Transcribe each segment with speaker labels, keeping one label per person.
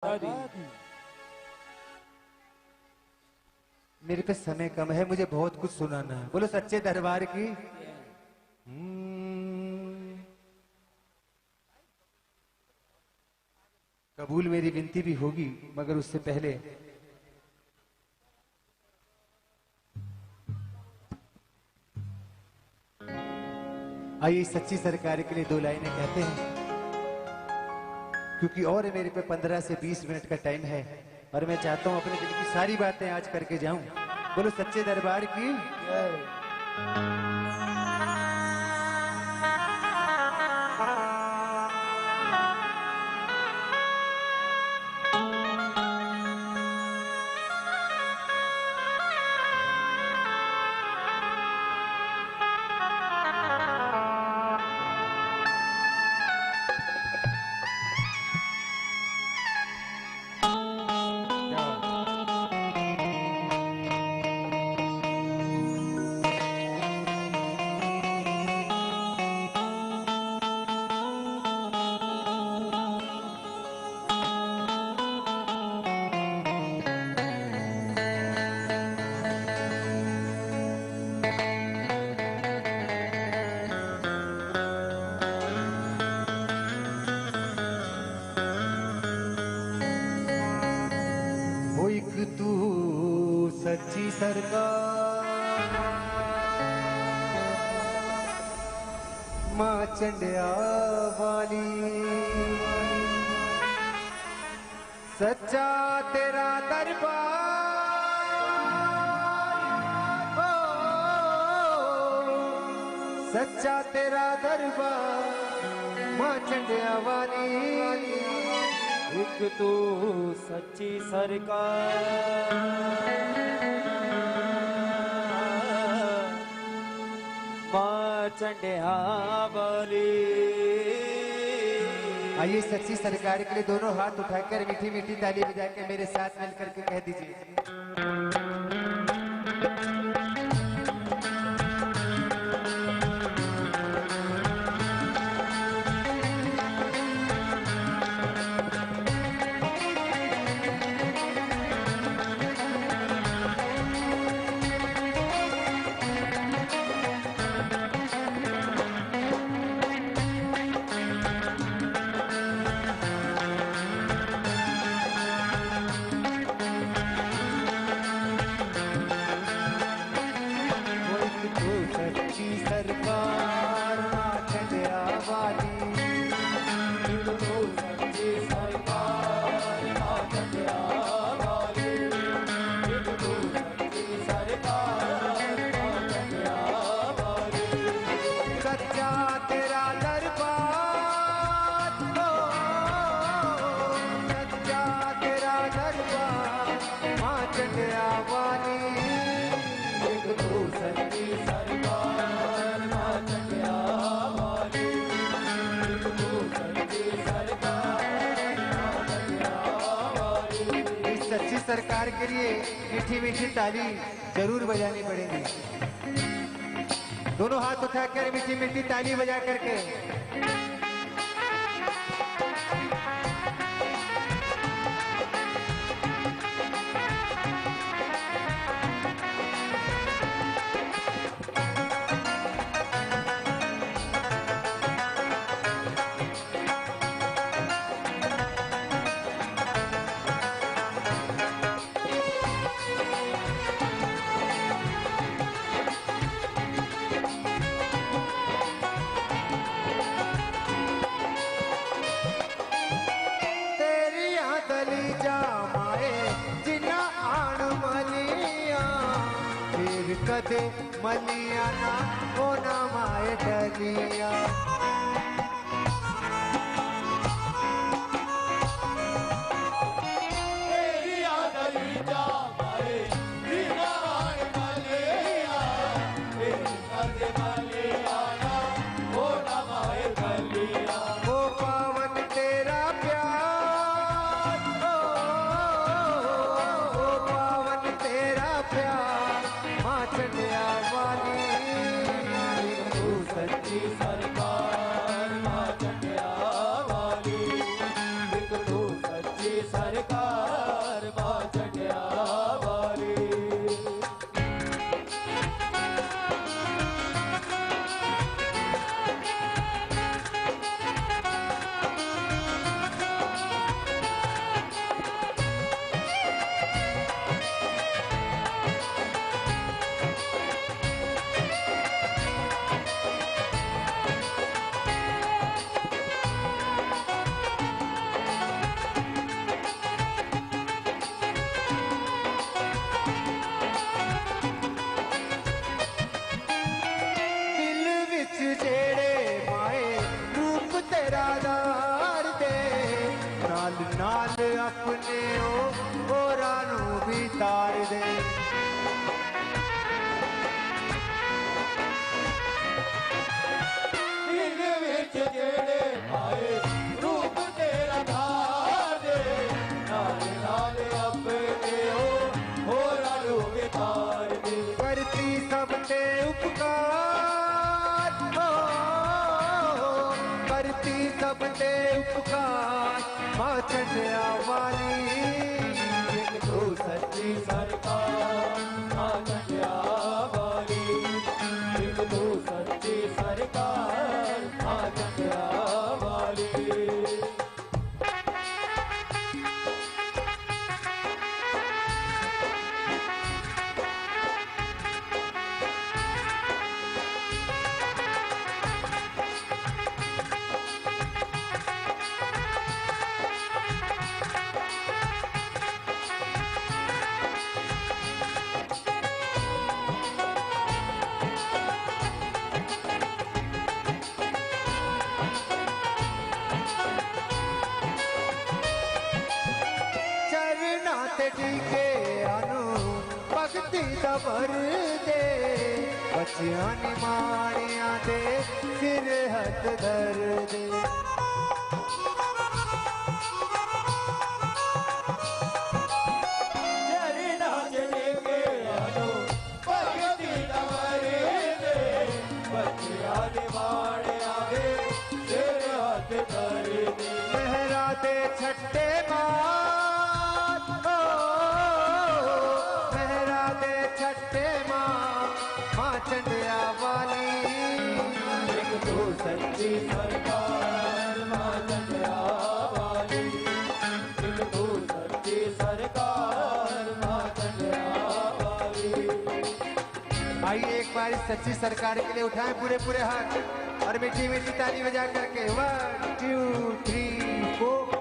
Speaker 1: मेरे पे समय कम है, मुझे बहुत कुछ सुनाना है। बोलो सच्चे दरबार की। कबूल मेरी विनती भी होगी, मगर उससे पहले आइए सच्ची सरकार के लिए दो लाइनें कहते हैं, क्योंकि और मेरे पे 15 से 20 मिनट का टाइम है और मैं चाहता हूं अपने दिल की सारी बातें आज करके जाऊं। बोलो सच्चे दरबार की। तू सच्ची सरकार मां चंडिया वाली, सच्चा तेरा दरबार हो, सच्चा तेरा दरबार मां चंडिया वाली।
Speaker 2: एक तू सच्ची सरकार मां चंडिया वाली।
Speaker 1: आइए सच्ची सरकार के लिए दोनों हाथ उठाकर मीठी मीठी ताली बजाकर मेरे साथ मिलकर के कह दीजिए। सरकार मां चंडिया वाली,
Speaker 2: सच्ची सरकार मां चंडिया वाली, सच्ची सरकार मां चंडिया वाली।
Speaker 1: सच्चा तेरा दरबार हो, सच्चा तेरा दरबार मां चंडिया वाली।
Speaker 2: तू सच्ची सरकार मां चंडिया वाली, तू सच्ची सरकार मां चंडिया वाली।
Speaker 1: इस सच्ची सरकार के लिए मीठी मीठी ताली जरूर बजानी पड़ेगी। दोनों हाथ उठाकर मीठी मीठी ताली बजा करके दली जामाए जिन्ना आण मलिया, फिर कदे मलिया ना होना माए डलिया।
Speaker 2: सच्ची सरकार मां चंडिया वाली, एक तू सच्ची सरकार सरकार मां चढ़िया वाली।
Speaker 1: नाल अपने होरा नू भी तार दे।
Speaker 2: दिल विच जेड़े आए रूप तेरा धार दे, नाल नाल अपने होरा नू भी तार दे।
Speaker 1: करती सब ते उपकार हो, करती सब ते उपकार मां चढ़िया वाली।
Speaker 2: एक तू सच्ची सरकार मां चढ़िया वाली, एक तू सच्ची सरकार मां चढ़िया वाली।
Speaker 1: टीके अनु भगती दबर दे, बच्चियां निमाणियां दे सिर हथ धर दे।
Speaker 2: चरना चलेंगे अनु भगती दबर दे, बच्चियां निमाणियां दे सिर हथ धर दे।
Speaker 1: लहरा दे छट्टे चढ़िया वाली।
Speaker 2: एक तू सच्ची सरकार मां चढ़िया वाली, एक तू सच्ची सरकार मां चढ़िया वाली।
Speaker 1: आइए एक बार इस सच्ची सरकार के लिए उठाएं पूरे पूरे हाथ और मीठी मीठी ताली बजा करके 1 2 3 4।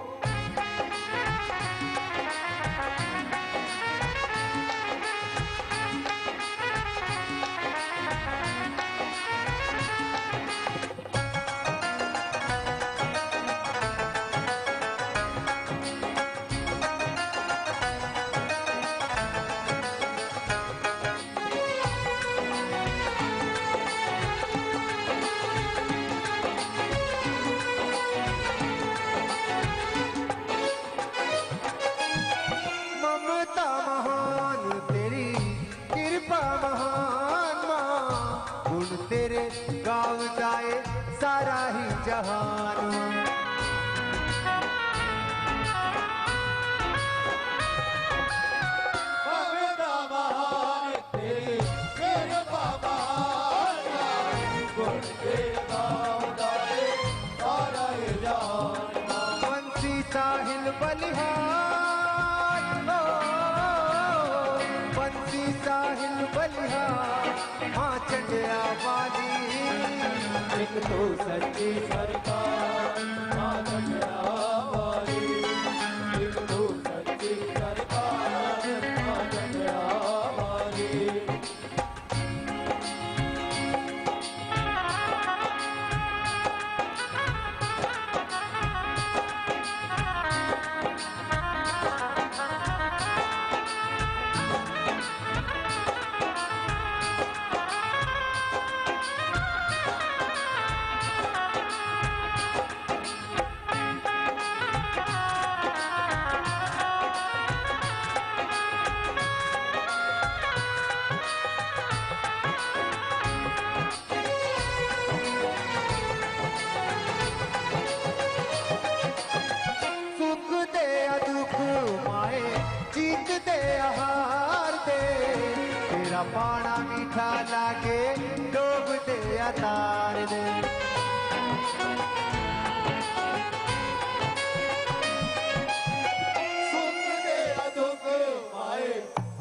Speaker 1: तेरे गाँव जाए सारा ही जहान।
Speaker 2: महान तेरे मेरे बाबा गुण तेरे गाँव जाए सारा ही जहान।
Speaker 1: बंसी साहिल बलिहार, बंसी साहिल बलिहार मां चढ़िया वाली।
Speaker 2: एक तो सच्ची सरकार मां चढ़िया वाली, एक तो सच्ची सरकार मां चढ़िया वाली।
Speaker 1: तेरा पाना मीठा लागे डोब दे या तार दे।
Speaker 2: सुख दे या दुख माए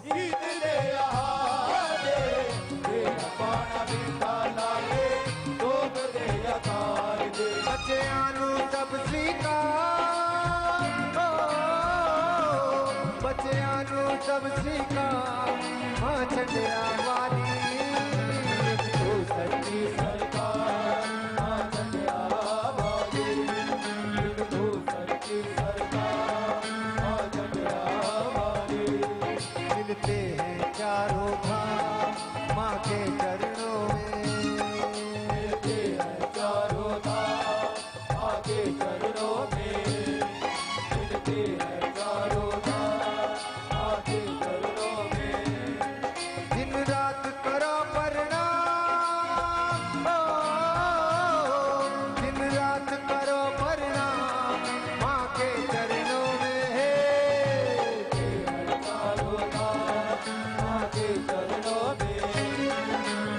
Speaker 2: जीत दे या हार दे, तेरा पाना मीठा लागे डोब दे या तार दे।
Speaker 1: बच्चियां नू सब स्वीकार, बच्चियां नू सब स्वीकार, मां चंडिया वाली
Speaker 2: तू सच्ची सरकार मां चंडिया वाली, तू सच्ची सरकार मां चंडिया वाली।
Speaker 1: मिलते हैं चारों धाम माँ के चरणों में,
Speaker 2: मिलते हैं चारों धाम मां के चरणों में, मिलते हैं चारों धाम मां के चरणों में।
Speaker 1: दिन रात करो प्रणाम, दिन रात करो प्रणाम माँ के चरणों में है।
Speaker 2: चारों धाम मां के चरणों में,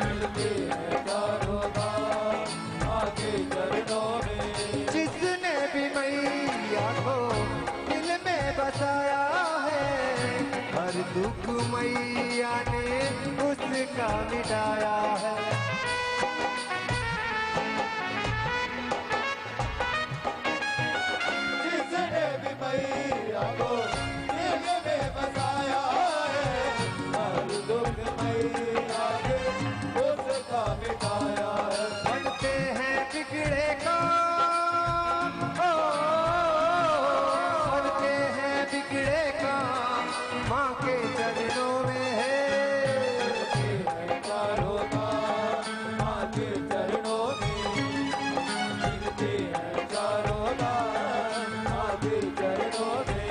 Speaker 2: मिलते हैं चारों धाम मां के चरणों में।
Speaker 1: जिसने भी मैया को दिल में बसाया है, हर दुख मैया ने उसका मिटाया है।
Speaker 2: जिसने भी मैया को दिल में बसाया है, हर दुख मैया ने उसका मिटाया है।
Speaker 1: बनते हैं बिगड़े काम, बनते हैं बिगड़े काम माँ के चरणों में है।
Speaker 2: चारों धाम मां के चरणों में, मिलते हैं चारों धाम मां के चरणों में।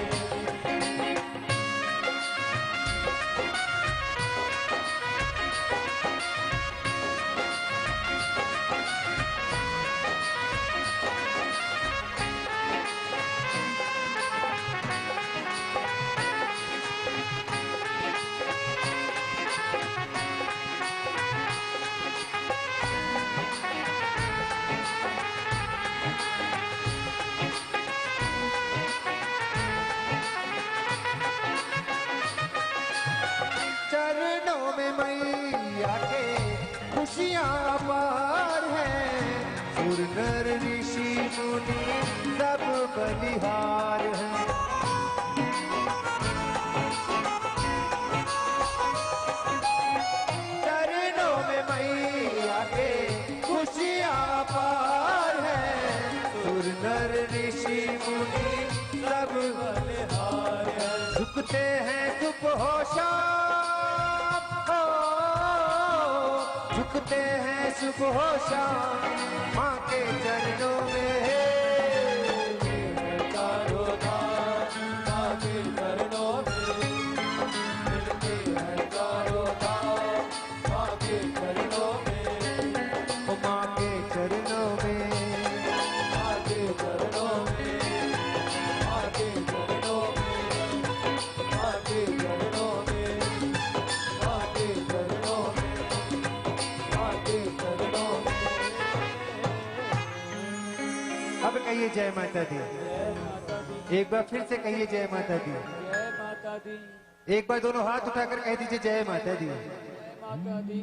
Speaker 1: चरणों में मैया के खुशियाँ अपार हैं, सुर नर ऋषि मुनि सब बलिहार हैं। चरणों में मैया के खुशियाँ अपार हैं, सुर नर ऋषि मुनि सब
Speaker 2: बलिहार है।
Speaker 1: झुकते हैं सुबह शाम, झुकते हैं सुबह शाम माँ के चरणों में है।
Speaker 2: चारों धाम मां के चरणों में, मिलते हैं चारों धाम मां के चरणों में,
Speaker 1: ओ माँ के चरणों में,
Speaker 2: मां के चरणों में, मां के चरणों में, मां के चरणों में, मां के चरणों में, मां के चरणों में।
Speaker 1: अब कहिए जय माता दी।
Speaker 2: जय माता दी,
Speaker 1: एक बार फिर से कहिए जय माता दी।
Speaker 2: जय माता दी,
Speaker 1: एक बार दोनों हाथ उठाकर कह दीजिए जय माता दी।
Speaker 2: जय माता दी।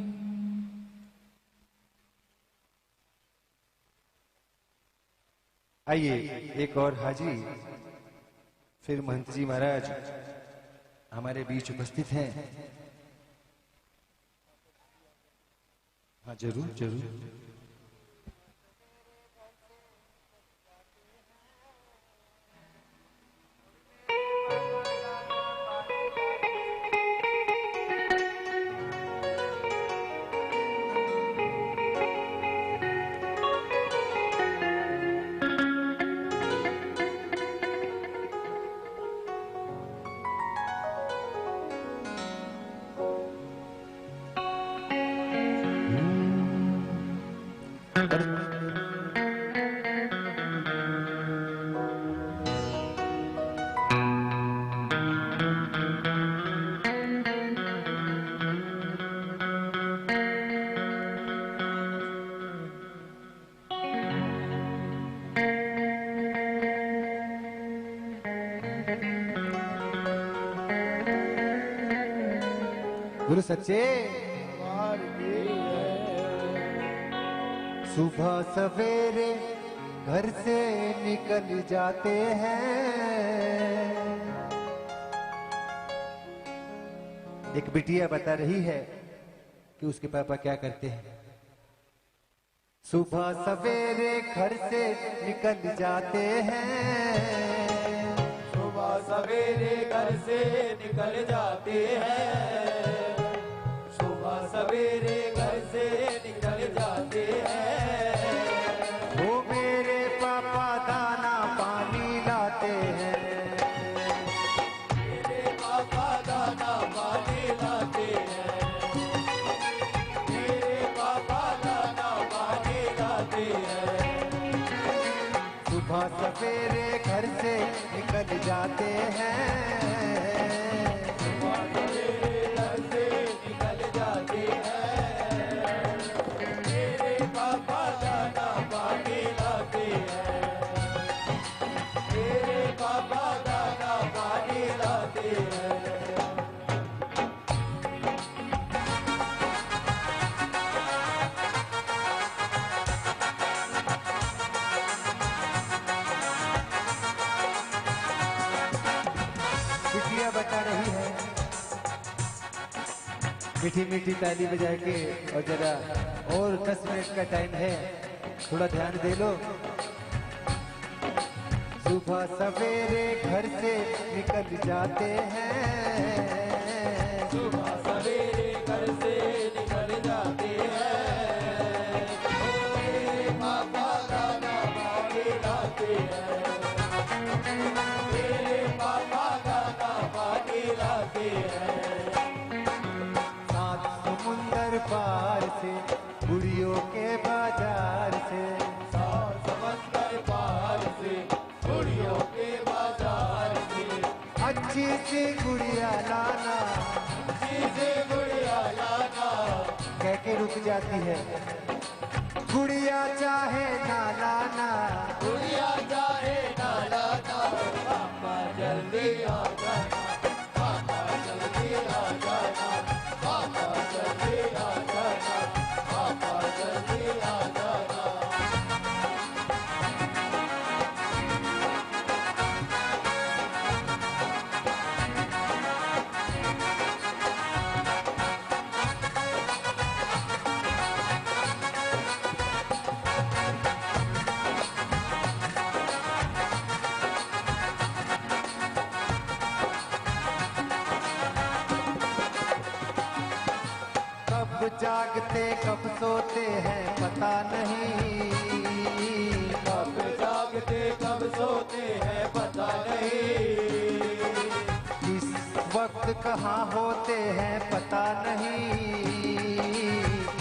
Speaker 1: आइए एक और हाजी फिर महंत जी महाराज हमारे बीच उपस्थित हैं। हाँ जरूर जरूर। गुरु सच्चे
Speaker 2: दरबार की जय।
Speaker 1: सुबह सवेरे घर से निकल जाते हैं। एक बिटिया बता रही है कि उसके पापा क्या करते हैं। सुबह सवेरे घर से निकल जाते हैं।
Speaker 2: सुबह सवेरे घर से निकल जाते हैं। सुबह सवेरे घर से निकल जाते हैं।
Speaker 1: वो मेरे पापा दाना पानी लाते हैं।
Speaker 2: मेरे पापा दाना पानी लाते हैं। मेरे पापा दाना पानी लाते हैं।
Speaker 1: सुबह सवेरे घर से निकल जाते हैं।
Speaker 2: सुबह सवेरे घर से निकल जाते हैं। मेरे पापा दाना पानी लाते हैं। मेरे पापा दाना पानी लाते हैं।
Speaker 1: बिटिया बता रही है, मीठी मीठी ताली बजा के, और जरा और 10 मिनट का टाइम है, थोड़ा ध्यान दे लो। सुबह सवेरे घर से निकल जाते हैं।
Speaker 2: सुबह सवेरे घर से निकल जाते हैं। मेरे पापा दाना पानी लाते हैं। मेरे पापा दाना पानी लाते हैं।
Speaker 1: सात समुंदर पार से, बुढ़ियों के बाजार से,
Speaker 2: सात समंदर पार से, गुड़ियों के बाजार से,
Speaker 1: अच्छी सी गुड़िया लाना,
Speaker 2: चीज़े गुड़िया लाना।
Speaker 1: कह के रुक जाती है। गुड़िया चाहे ना लाना,
Speaker 2: गुड़िया चाहे ना लाना। पापा जल्दी आ जाना। पापा जल्दी आ जाना। पापा जल्दी आ जाना। पापा जल्दी आ जाना।
Speaker 1: कब जागते कब सोते हैं पता नहीं।
Speaker 2: कब जागते कब सोते हैं पता नहीं।
Speaker 1: किस वक्त कहाँ होते हैं पता नहीं।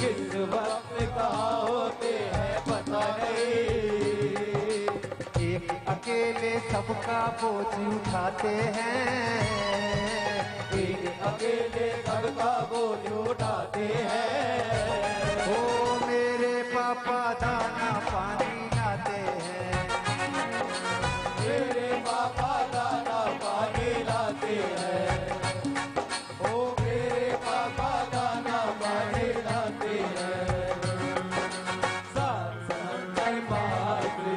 Speaker 2: किस वक्त कहाँ होते हैं पता नहीं।
Speaker 1: एक अकेले सबका बोझ उठाते हैं।
Speaker 2: एक अकेले सबका बोझ उठाते हैं।
Speaker 1: ओ मेरे पापा दाना पानी लाते हैं।
Speaker 2: मेरे पापा दाना पानी लाते हैं। ओ मेरे पापा दाना पानी लाते हैं। सात समंदर पार से,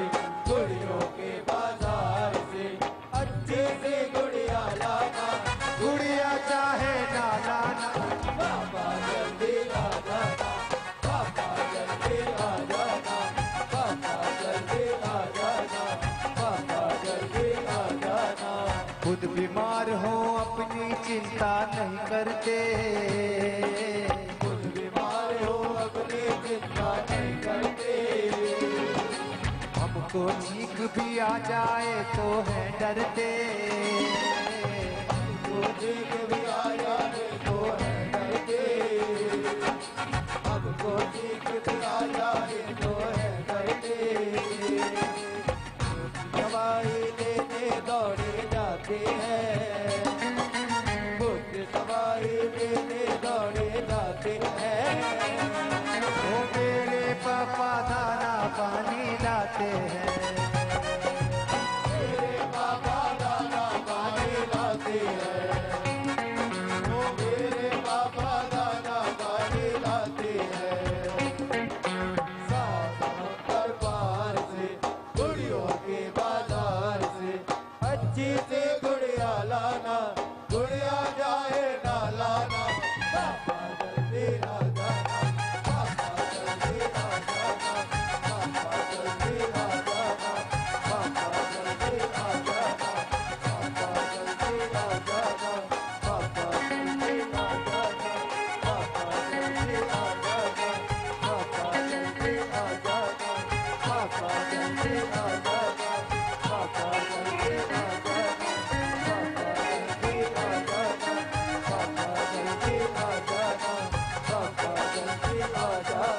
Speaker 2: गुड़ियों के बाजार से, अच्छे से गुड़िया लाना।
Speaker 1: गुड़िया चाहे ना लाना,
Speaker 2: पापा जल्दी आ जाना। पापा जल्दी आ जाना। पापा जल्दी आ जाना। पापा जल्दी आ जाना।
Speaker 1: खुद बीमार हो अपनी चिंता नहीं करते।
Speaker 2: खुद बीमार हो अपनी चिंता नहीं करते।
Speaker 1: हमको चीख भी आ जाए तो है डरते।
Speaker 2: हमको चीख भी आ जाए तो है डरते। हमको चीख भी आ जाए तो है डरते। दवाई लेने दौड़े जाते हैं। बुद्ध दवाई लेने दौड़े जाते हैं।
Speaker 1: ओ मेरे पापा दाना पानी लाते हैं।
Speaker 2: मेरे पापा दाना पानी लाते हैं। ओ मेरे पापा जाना, दुनिया जाए ना लाना, पापा जल्दी आ जाना, पापा जल्दी आ जाना, पापा जल्दी आ जाना, पापा जल्दी आ जाना, पापा जल्दी आ जाना, पापा जल्दी आ जाना, पापा जल्दी आ जाना, पापा जल्दी आ जाना, पापा जल्दी आ जाना, पापा जल्दी आ जाना, पापा जल्दी आ जाना, पापा जल्दी आ जाना, पापा जल्दी आ जाना।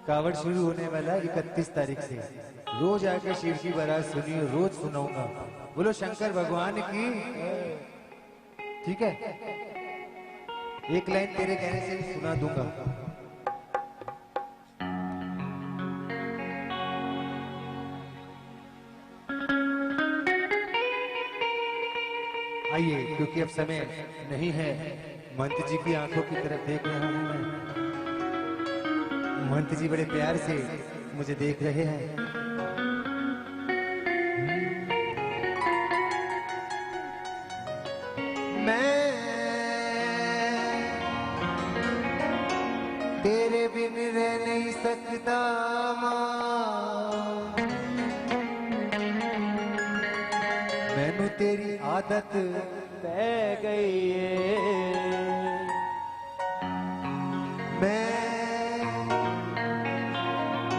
Speaker 1: कावड़ शुरू होने वाला 31 तारीख से। रोज आके शिव की बारात सुनिए, रोज सुनाऊंगा। बोलो शंकर भगवान की। ठीक है, एक लाइन तेरे कहने से भी सुना दूंगा। आइए, क्योंकि अब समय नहीं है। मंत जी की आंखों की तरफ देख रहा हूं मैं। महंत जी बड़े प्यार से मुझे देख रहे हैं। मैं तेरे बिन रह नहीं सकता मां, मैनू तेरी आदत पै गई है। मैं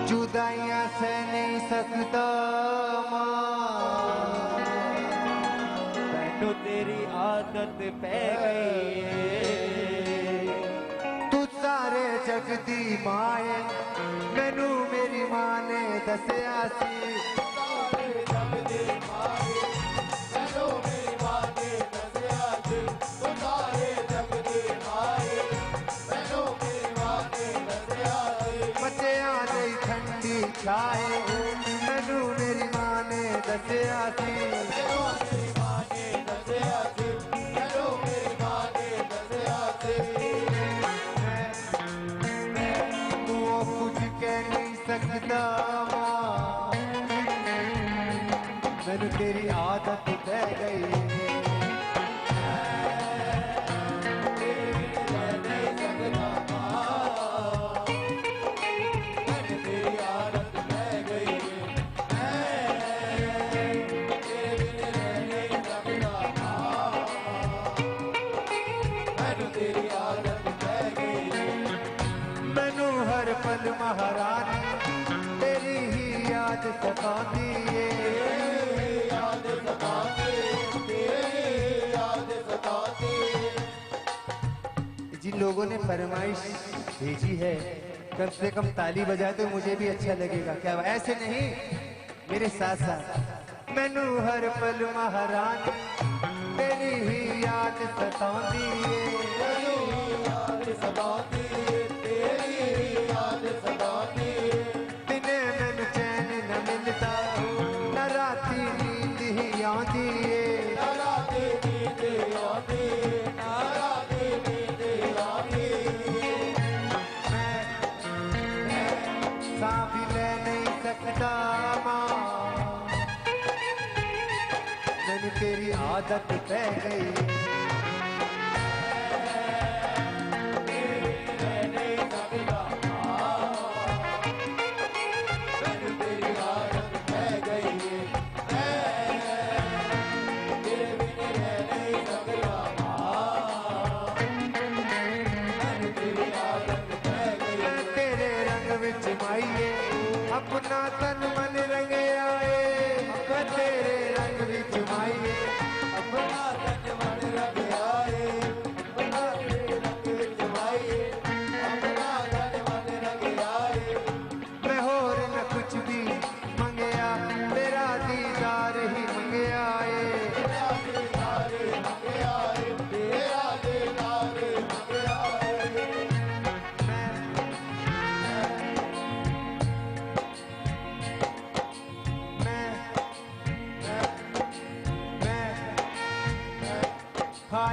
Speaker 1: जुदाइयां सह नहीं सकता मां, मैनू तेरी आदत पै गई है। तू सारे जग दी माए, मैनू मेरी मां ने दसिया सी।
Speaker 2: सारे जग दी माए, मैनू मेरी मां ने दसिया सी। तू सारे जग दी माए, मैनू मेरी मां ने दसिया सी।
Speaker 1: बच्चियां नहीं ठंडी छाए, मैनू मेरी मां ने दसिया सी।
Speaker 2: मैनू मेरी मां ने दसिया सी, मैनू मेरी मां ने दसिया सी।
Speaker 1: तू कुछ कह नहीं सकता मां, मैनू तेरी आदत पै गई। मैनू हर पल महारानी तेरी ही याद सताती है।
Speaker 2: याद सताती, तेरी याद सताती।
Speaker 1: जिन लोगों ने फरमाइश भेजी है, कम से कम ताली बजाए तो मुझे भी अच्छा लगेगा। क्या ऐसे नहीं, मेरे साथ साथ। मैनू हर पल महारानी तेरी ही याद सताती है।
Speaker 2: याद सताती, तेरी याद सताती।
Speaker 1: दिने मैनू चैन न मिलता, न राती नींद ही आती है।
Speaker 2: ना राती नींद आती, ना राती नींद आती।
Speaker 1: मैं सांस भी ले नहीं सकता मां, मैनू तेरी आदत पै गई। अपना तन मन रंग आए, मैं तेरे रंग विच माइए।
Speaker 2: अपना तन मन रंग आए, अपना तेरे रंग विच माइए। अपना तन मन रंग आए।
Speaker 1: मैं होर न कुछ भी मंगया, तेरा दीदार ही मंगया है।
Speaker 2: तेरा दीदार मंग आए, तेरा दीदार मंग आए।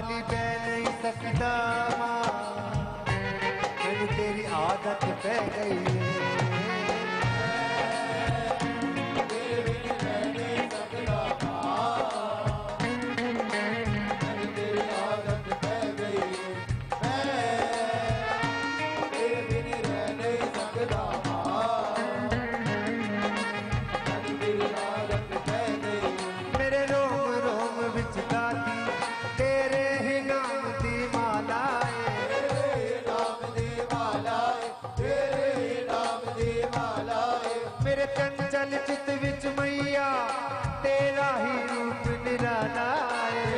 Speaker 1: वाली बह नहीं सकता माँ, मैंने तेरी आदत पै गई है। मेरे रोम रोम विच गाती तेरे ही नाम दी मालाए, मेरे चंचल चित विच मैया तेरा ही रूप निराला है।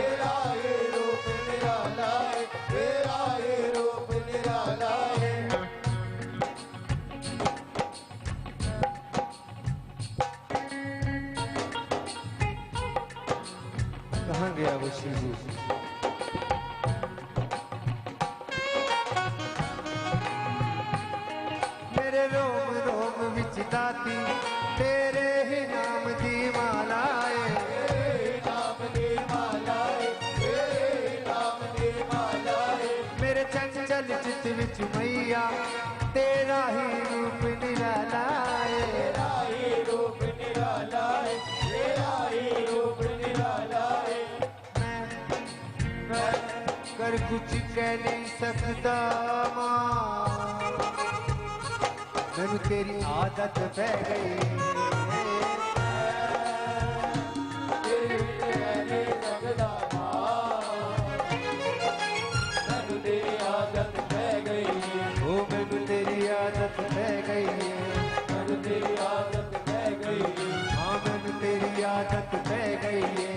Speaker 1: कहाँ गया वो शिवू? मेरे रोम रोम विच गाती तेरे ही नाम दी मालाए, मेरे चंचल चित विच मैया तेरा ही रूप निराला है। मैं कर कुछ कह नहीं सकता माँ, मैनू तेरी आदत पै गई। ओ मैनू तेरी आदत पै गई है। हाँ मैनू तेरी आदत पै गई है।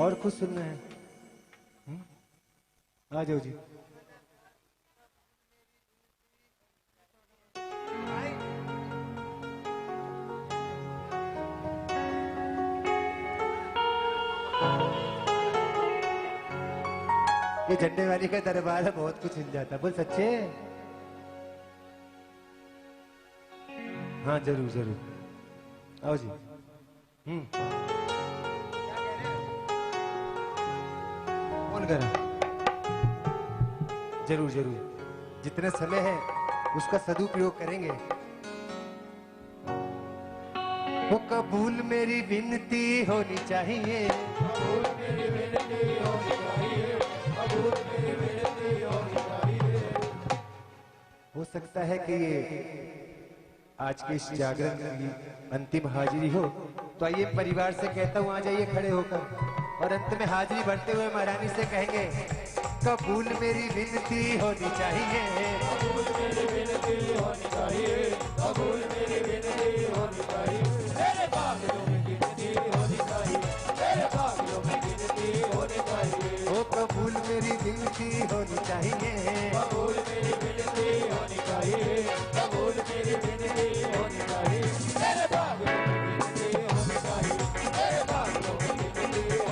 Speaker 1: और कुछ सुनना है? आ जाओ जी। ये झंडे वाली का दरबार है, बहुत कुछ हिल जाता। बोल सच्चे? हाँ जरूर जरूर आओ जी। कौन कर? जरूर जरूर, जितना समय है उसका सदुपयोग करेंगे। वो कबूल मेरी विनती होनी चाहिए, हो सकता है कि ये आज के इस जागरण की अंतिम हाजिरी हो, तो आइए परिवार से कहता हूँ आ जाइए खड़े होकर, और अंत में हाजिरी भरते हुए महारानी से कहेंगे कबूल मेरी विनती होनी चाहिए, कबूल मेरी विनती होनी चाहिए, कबूल मेरी विनती होनी चाहिए, मेरे बागियों में गिनती होनी चाहिए, मेरे बागियों में गिनती होनी चाहिए, ओ कबूल मेरी विनती होनी चाहिए, कबूल मेरी विनती होनी चाहिए, कबूल मेरी विनती होनी चाहिए, मेरे बागियों में गिनती होनी चाहिए, मेरे बागियों में गिनती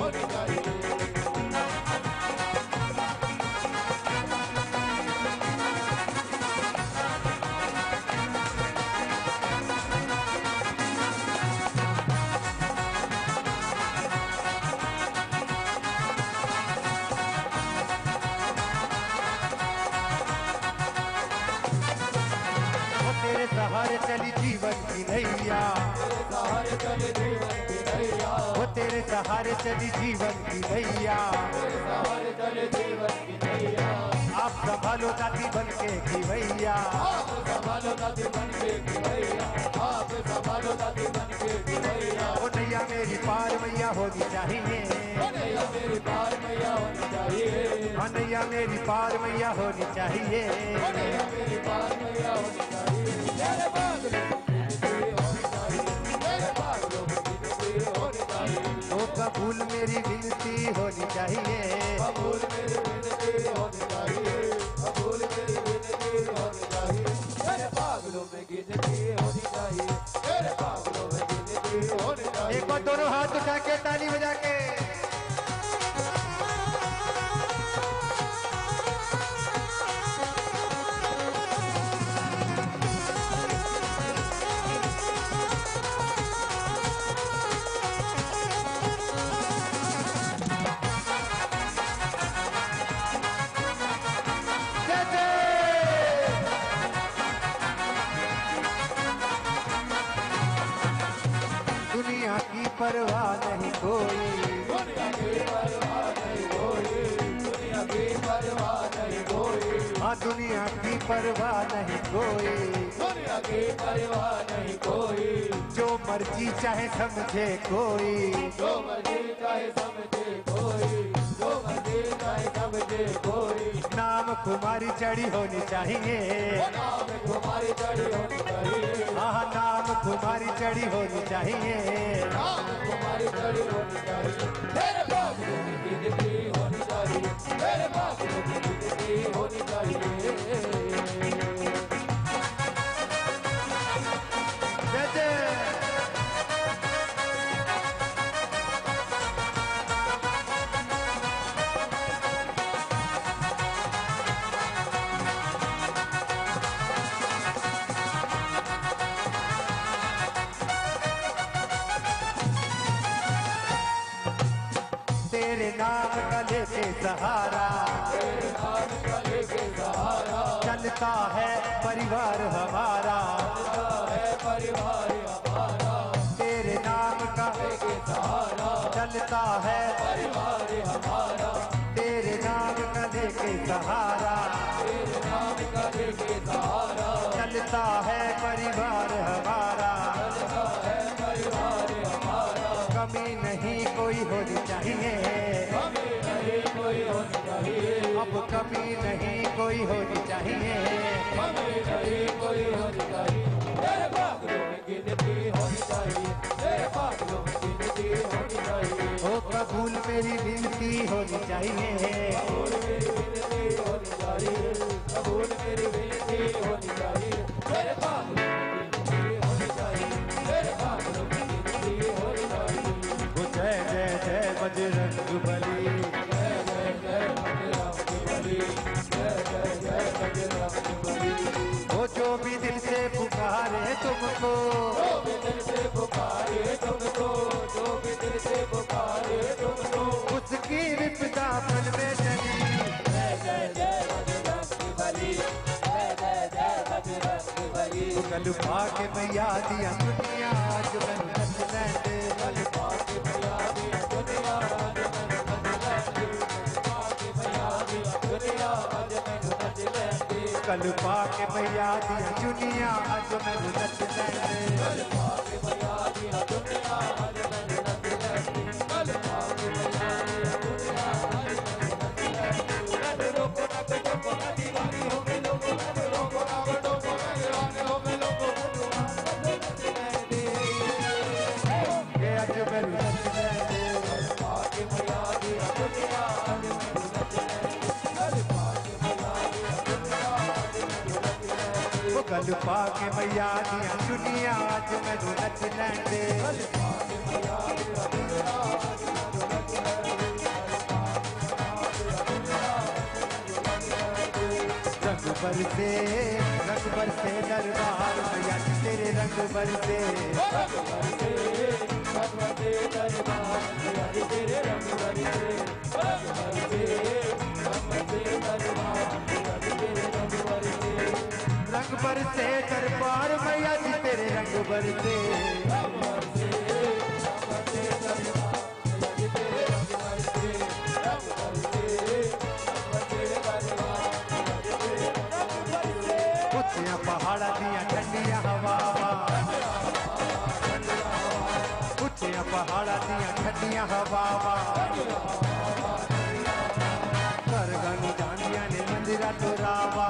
Speaker 1: होनी चाहिए। सहारे चली जीवन की नैया, सहारे चली जीवन की नैया, वो तेरे सहारे चली जीवन की नैया, सहारे चली जीवन की नैया, आप संभालो दादी बन के की भैया, आप संभालो दादी बन के की भैया, आप संभालो दादी बन के की भैया, वो नैया मेरी पार मैया होनी चाहिए, नैया मेरी पार मैया होनी चाहिए, हाँ नैया मेरी पार मैया होनी चाहिए, नैया मेरी पार मैया होनी चाहिए, मेरे बागलों में गिनती होनी चाहिए, मेरे बागलों में गिनती होनी चाहिए, ओ कबूल मेरी विनती होनी चाहिए, कबूल मेरी विनती होनी चाहिए, कबूल मेरी विनती होनी चाहिए, मेरे बागलों में गिनती होनी चाहिए, मेरे बागलों में गिनती होनी चाहिए। एक बार दोनों हाथ उठा के ताली बजा के परवाह नहीं कोई,
Speaker 2: दुनिया की परवाह नहीं कोई, दुनिया की परवाह नहीं कोई,
Speaker 1: हाँ दुनिया की परवाह नहीं कोई,
Speaker 2: दुनिया की परवाह नहीं कोई,
Speaker 1: जो मर्जी चाहे समझे कोई,
Speaker 2: जो मर्जी चाहे समझे कोई, जो मर्जी चाहे समझे कोई,
Speaker 1: नाम खुमारी चढ़ी होनी चाहिए,
Speaker 2: नाम तुम्हारी चढ़ी होनी चाहिए,
Speaker 1: हाँ नाम खुमारी चढ़ी होनी चाहिए,
Speaker 2: नाम तुम्हारी चढ़ी होनी चाहिए, मेरे बाप की जिंदगी होनी चाहिए, मेरे बाप की जिंदगी होनी चाहिए।
Speaker 1: जय जय। तेरे नाम का लेके सहारा,
Speaker 2: तेरे नाम का लेके सहारा,
Speaker 1: चलता है परिवार हमारा,
Speaker 2: चलता है परिवार हमारा,
Speaker 1: तेरे नाम का
Speaker 2: लेके सहारा,
Speaker 1: चलता है,
Speaker 2: परिवार हमारा,
Speaker 1: तेरे नाम का लेके सहारा,
Speaker 2: तेरे नाम का लेके सहारा,
Speaker 1: चलता है परिवार हमारा,
Speaker 2: चलता है परिवार हमारा,
Speaker 1: कमी नहीं कोई होनी चाहिए,
Speaker 2: कमी नहीं कोई होनी चाहिए,
Speaker 1: अब कमी नहीं कोई होनी चाहिए,
Speaker 2: कमी नहीं कोई होनी चाहिए, तेरे बागों में गिनती होनी चाहिए, तेरे बागों में गिनती होनी चाहिए,
Speaker 1: ओ कबूल मेरी विनती होनी चाहिए,
Speaker 2: कबूल मेरी विनती होनी चाहिए, कबूल मेरी विनती होनी चाहिए, तेरे बागों में गिनती होनी चाहिए, तेरे बागों में गिनती होनी चाहिए,
Speaker 1: ओ जय जय जय बजरंग बली,
Speaker 2: जय जय जय बजरंग बली, जय जय जय बजरंग बली,
Speaker 1: वो जो भी दिल से पुकारे तुमको,
Speaker 2: जो भी दिल से पुकारे तुमको, जो भी दिल से पुकारे तुमको,
Speaker 1: उसकी विपदा पल में टली,
Speaker 2: जय जय जय बजरंग बली, जय जय जय बजरंग बली,
Speaker 1: कल पाके मैया दिया दुनिया आज मैनू नचना दे,
Speaker 2: कल पाके मैया दिया दुनिया आज मैनू नचना दे, पाके मैया दिया दुनिया आज मैनू नचना दे,
Speaker 1: कल पाके मैया दिया दुनिया आज मैनू नचना दे,
Speaker 2: कल पाके मैया दिया दुनिया आज मैनू नचना दे, कल पाके मैया दिया दुनिया आज मैनू नचना दे, नच रोको नच रोको ना दीवानी हो गई लोगो, नच रोको ना बटोको ना दीवाने हो गए लोगो, नचना दे,
Speaker 1: के आज मैनू नचना दे,
Speaker 2: पाके मैया दिया दुनिया आज मैनू नचना दे, कल पाके मैया दिया दुनिया आज मैनू नचना दे,
Speaker 1: वो कल पाके मैया दिया दुनिया आज मैनू नचना दे,
Speaker 2: कल पाके मैया दिया दुनिया आज मैनू नचना दे,
Speaker 1: रंग बरसे दरबार मैया जी तेरे रंग बरसे,
Speaker 2: रंग बरसे भगवते दरबार मैया जी तेरे रंग बरसे, रंग बरसे भगवते दरबार मैया जी तेरे रंग बरसे,
Speaker 1: रंग बरसे दरबार मैया जी तेरे रंग बरसे,
Speaker 2: रंग बरसे भगवते दरबार मैया जी तेरे रंग बरसे, रंग बरसे भगवते दरबार मैया जी तेरे रंग बरसे,
Speaker 1: उच्चियां पहाड़ा दियां ठंडियां हवावां, उच्चियां पहाड़ा दियां ठंडियां हवावां, सरगन जांदियां ने मंदिरा तो रावा,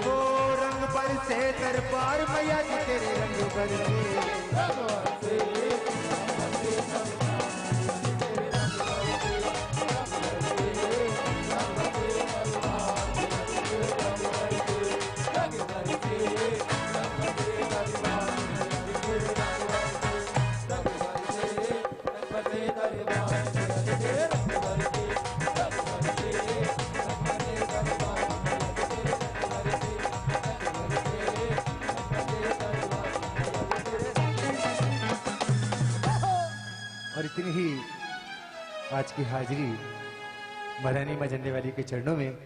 Speaker 1: ओ रंग बरसे दरबार मैया जी तेरे रंग बरसे, आज की हाजिरी महारानी मां झंडे वाली के चरणों में।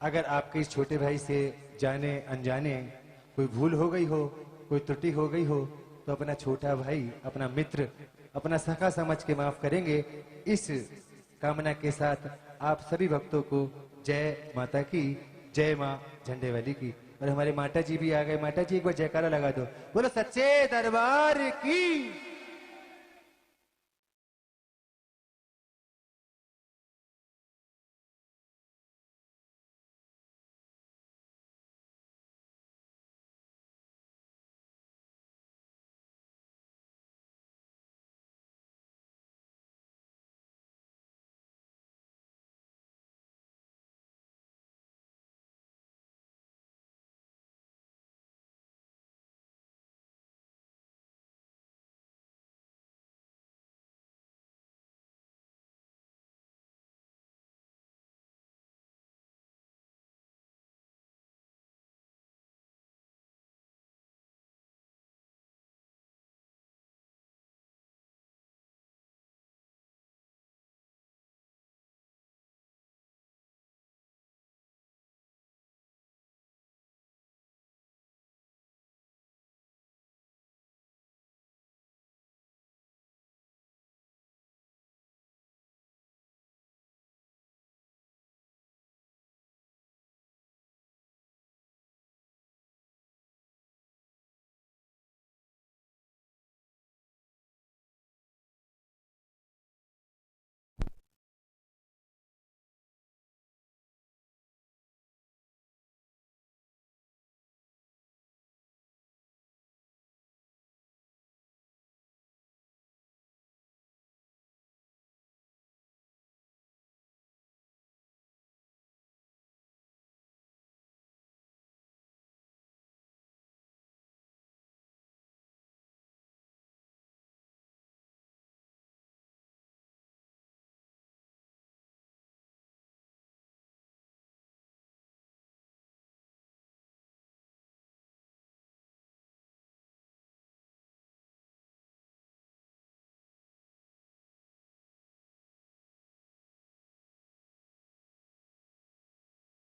Speaker 1: अगर आपके इस छोटे भाई से जाने अनजाने कोई भूल हो गई हो, कोई त्रुटि हो गई हो, तो अपना छोटा भाई, अपना मित्र, अपना सखा समझ के माफ करेंगे। इस कामना के साथ आप सभी भक्तों को जय माता की, जय मां झंडे वाली की। और हमारे माता जी भी आ गए। माता जी एक बार जयकारा लगा दो, बोलो सच्चे दरबार की।